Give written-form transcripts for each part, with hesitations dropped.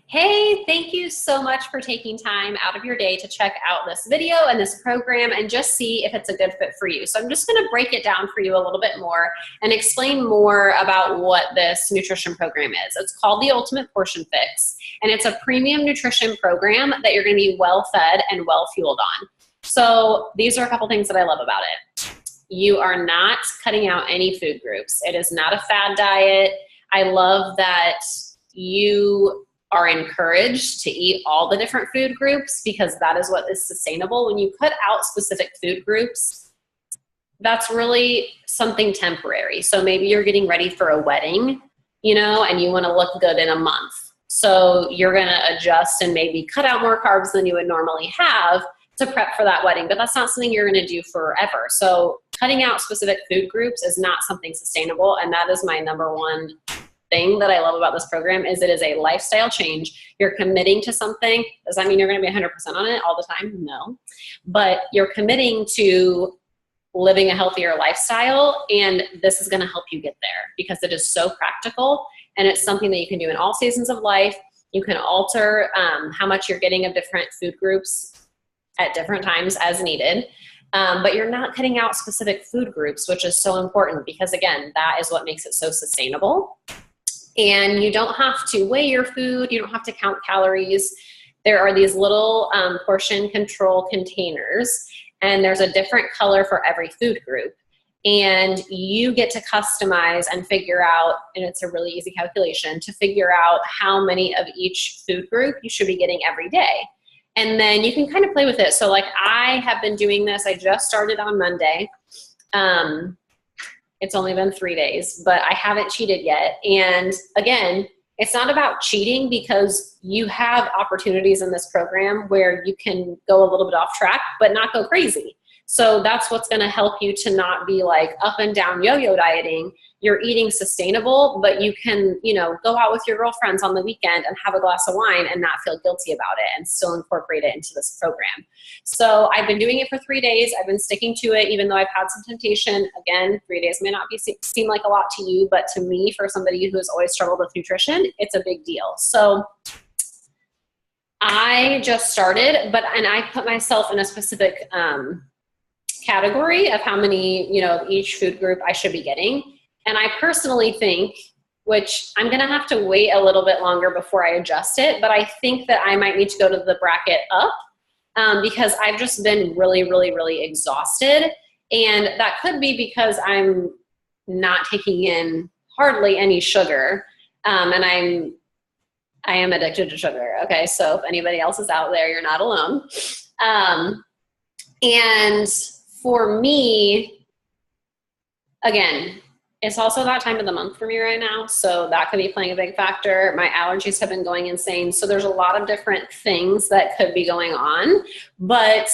Hey, thank you so much for taking time out of your day to check out this video and this program and just see if it's a good fit for you. So I'm just going to break it down for you a little bit more and explain more about what this nutrition program is. It's called the Ultimate Portion Fix, and it's a premium nutrition program that you're going to be well fed and well fueled on. So these are a couple things that I love about it. You are not cutting out any food groups. It is not a fad diet. I love that you are encouraged to eat all the different food groups because that is what is sustainable. When you cut out specific food groups, that's really something temporary. So maybe you're getting ready for a wedding, and you want to look good in a month. So you're going to adjust and maybe cut out more carbs than you would normally have to prep for that wedding, but that's not something you're going to do forever. So cutting out specific food groups is not something sustainable, and that is my number one thing that I love about this program is it is a lifestyle change. You're committing to something. Does that mean you're going to be 100% on it all the time? No. But you're committing to living a healthier lifestyle, and this is going to help you get there because it is so practical, and it's something that you can do in all seasons of life. You can alter how much you're getting of different food groups at different times as needed. But you're not cutting out specific food groups, which is so important because, again, that is what makes it so sustainable. And you don't have to weigh your food. You don't have to count calories. There are these little portion control containers, and there's a different color for every food group. And you get to customize and figure out, and it's a really easy calculation, to figure out how many of each food group you should be getting every day. And then you can kind of play with it. So like I have been doing this. I just started on Monday. It's only been 3 days, but I haven't cheated yet. And again, it's not about cheating because you have opportunities in this program where you can go a little bit off track, but not go crazy. So that's what's going to help you to not be like up and down yo-yo dieting. You're eating sustainable, but you can, go out with your girlfriends on the weekend and have a glass of wine and not feel guilty about it and still incorporate it into this program. So I've been doing it for 3 days. I've been sticking to it, even though I've had some temptation. Again, 3 days may not seem like a lot to you, but to me, for somebody who has always struggled with nutrition, it's a big deal. So I just started, and I put myself in a specific category of how many, each food group I should be getting. And I personally think, which I'm going to have to wait a little bit longer before I adjust it, but I think that I might need to go to the bracket up because I've just been really, really, really exhausted. And that could be because I'm not taking in hardly any sugar. And I am addicted to sugar. Okay. So if anybody else is out there, you're not alone. And for me, again, it's also that time of the month for me right now, so that could be playing a big factor. My allergies have been going insane, so there's a lot of different things that could be going on, but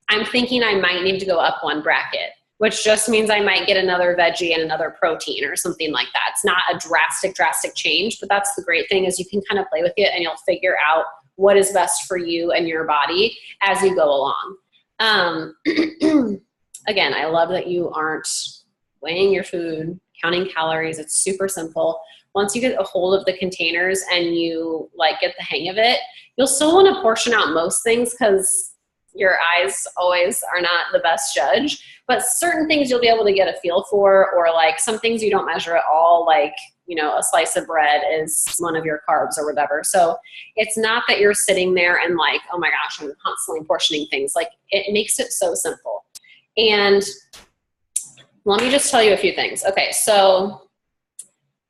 I'm thinking I might need to go up one bracket, which just means I might get another veggie and another protein or something like that. It's not a drastic change, but that's the great thing is you can kind of play with it and you'll figure out what is best for you and your body as you go along. Again, I love that you aren't weighing your food, counting calories. It's super simple. Once you get a hold of the containers and you get the hang of it, you'll still want to portion out most things because your eyes always are not the best judge, but certain things you'll be able to get a feel for, or some things you don't measure at all, a slice of bread is one of your carbs or whatever. So it's not that you're sitting there and oh my gosh, I'm constantly portioning things. It makes it so simple. And let me just tell you a few things. Okay, so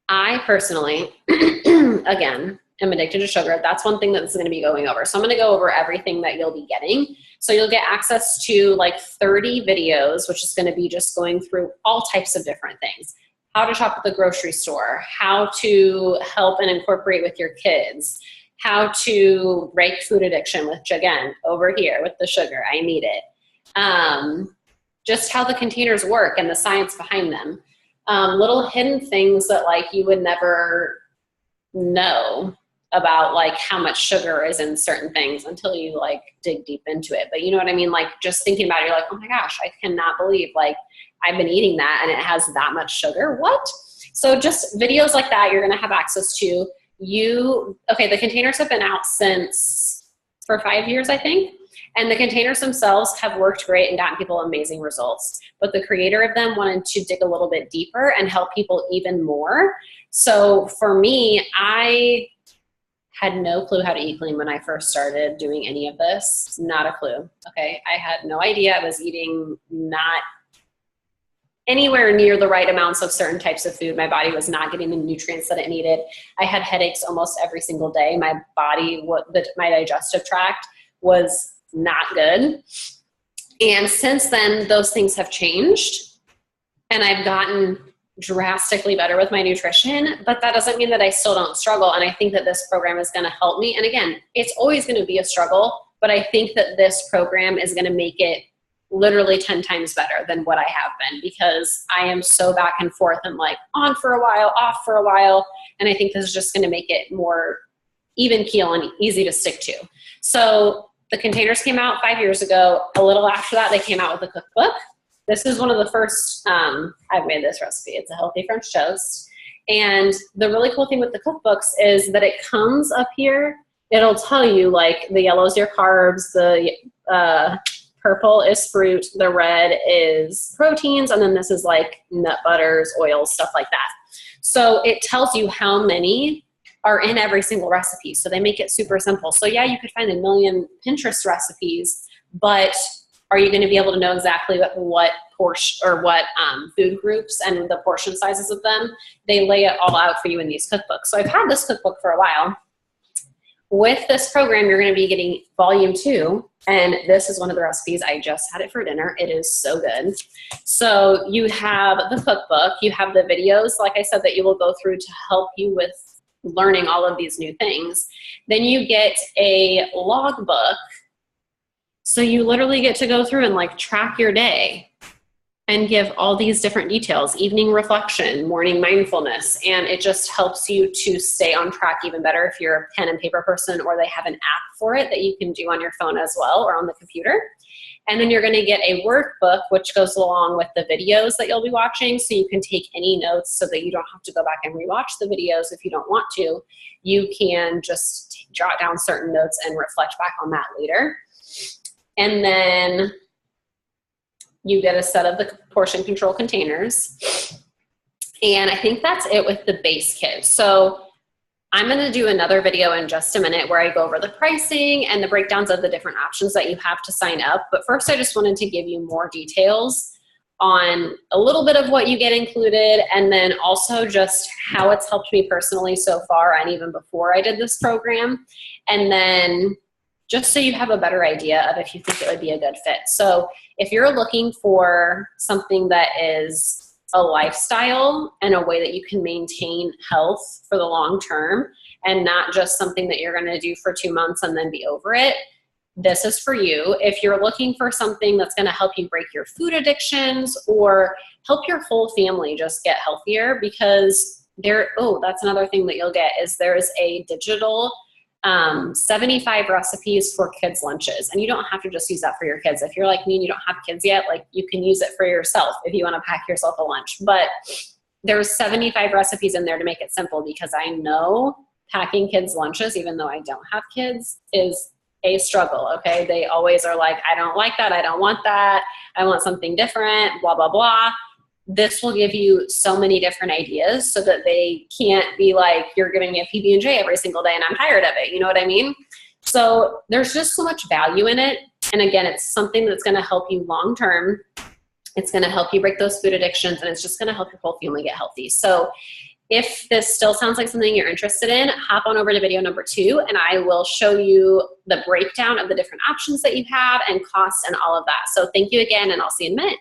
I personally, again, am addicted to sugar. That's one thing that this is going to be going over. So I'm going to go over everything that you'll be getting. So you'll get access to 30 videos, which is going to be just going through all types of different things. How to shop at the grocery store, how to help and incorporate with your kids, how to break food addiction, which again, over here with the sugar, I need it. Just how the containers work and the science behind them. Little hidden things that you would never know about, how much sugar is in certain things until you dig deep into it. But you know what I mean? Just thinking about it, you're oh my gosh, I cannot believe I've been eating that and it has that much sugar. What? So just videos like that you're going to have access to. okay, the containers have been out for 5 years, I think. And the containers themselves have worked great and gotten people amazing results. But the creator of them wanted to dig a little bit deeper and help people even more. So for me, I had no clue how to eat clean when I first started doing any of this. Not a clue, okay? I had no idea. I was eating not anywhere near the right amounts of certain types of food. My body was not getting the nutrients that it needed. I had headaches almost every single day. My digestive tract was not good. And since then, those things have changed and I've gotten drastically better with my nutrition, but that doesn't mean that I still don't struggle. And I think that this program is going to help me. And again, it's always going to be a struggle, but I think that this program is going to make it literally 10 times better than what I have been, because I am so back and forth and like on for a while, off for a while. And I think this is just going to make it more even keel and easy to stick to. So the containers came out 5 years ago. A little after that, they came out with a cookbook. This is one of the first, I've made this recipe. It's a healthy French toast. And the really cool thing with the cookbooks is that it comes up here. It'll tell you like the yellow is your carbs, the purple is fruit, the red is proteins, and then this is like nut butters, oils, stuff like that. So it tells you how many are in every single recipe. So they make it super simple. So yeah, you could find a million Pinterest recipes, but are you going to be able to know exactly what portion or what food groups and the portion sizes of them? They lay it all out for you in these cookbooks. So I've had this cookbook for a while. With this program, you're going to be getting volume 2, and this is one of the recipes. I just had it for dinner. It is so good. So you have the cookbook, you have the videos, like I said, that you will go through to help you with learning all of these new things. Then you get a logbook. So you literally get to go through and like track your day and give all these different details, evening reflection, morning mindfulness, and it just helps you to stay on track even better if you're a pen and paper person, or they have an app for it that you can do on your phone as well or on the computer. And then you're going to get a workbook, which goes along with the videos that you'll be watching, so you can take any notes so that you don't have to go back and rewatch the videos if you don't want to. You can just jot down certain notes and reflect back on that later. And then you get a set of the portion control containers. And I think that's it with the base kit. So I'm going to do another video in just a minute where I go over the pricing and the breakdowns of the different options that you have to sign up. But first, I just wanted to give you more details on a little bit of what you get included, and then also just how it's helped me personally so far and even before I did this program. And then just so you have a better idea of if you think it would be a good fit. So if you're looking for something that is a lifestyle and a way that you can maintain health for the long term and not just something that you're going to do for 2 months and then be over it, this is for you. If you're looking for something that's going to help you break your food addictions or help your whole family just get healthier, because that's another thing that you'll get is there's a digital 75 recipes for kids' lunches. And you don't have to just use that for your kids. If you're like me and you don't have kids yet, like you can use it for yourself if you want to pack yourself a lunch. But there's 75 recipes in there to make it simple, because I know packing kids' lunches, even though I don't have kids, is a struggle, okay? They always are like, I don't like that, I don't want that, I want something different, blah, blah, blah. This will give you so many different ideas so that they can't be like, you're giving me a PB&J every single day and I'm tired of it. You know what I mean? So there's just so much value in it. And again, it's something that's going to help you long-term. It's going to help you break those food addictions, and it's just going to help your whole family get healthy. So if this still sounds like something you're interested in, hop on over to video number 2, and I will show you the breakdown of the different options that you have and costs and all of that. So thank you again, and I'll see you in a minute.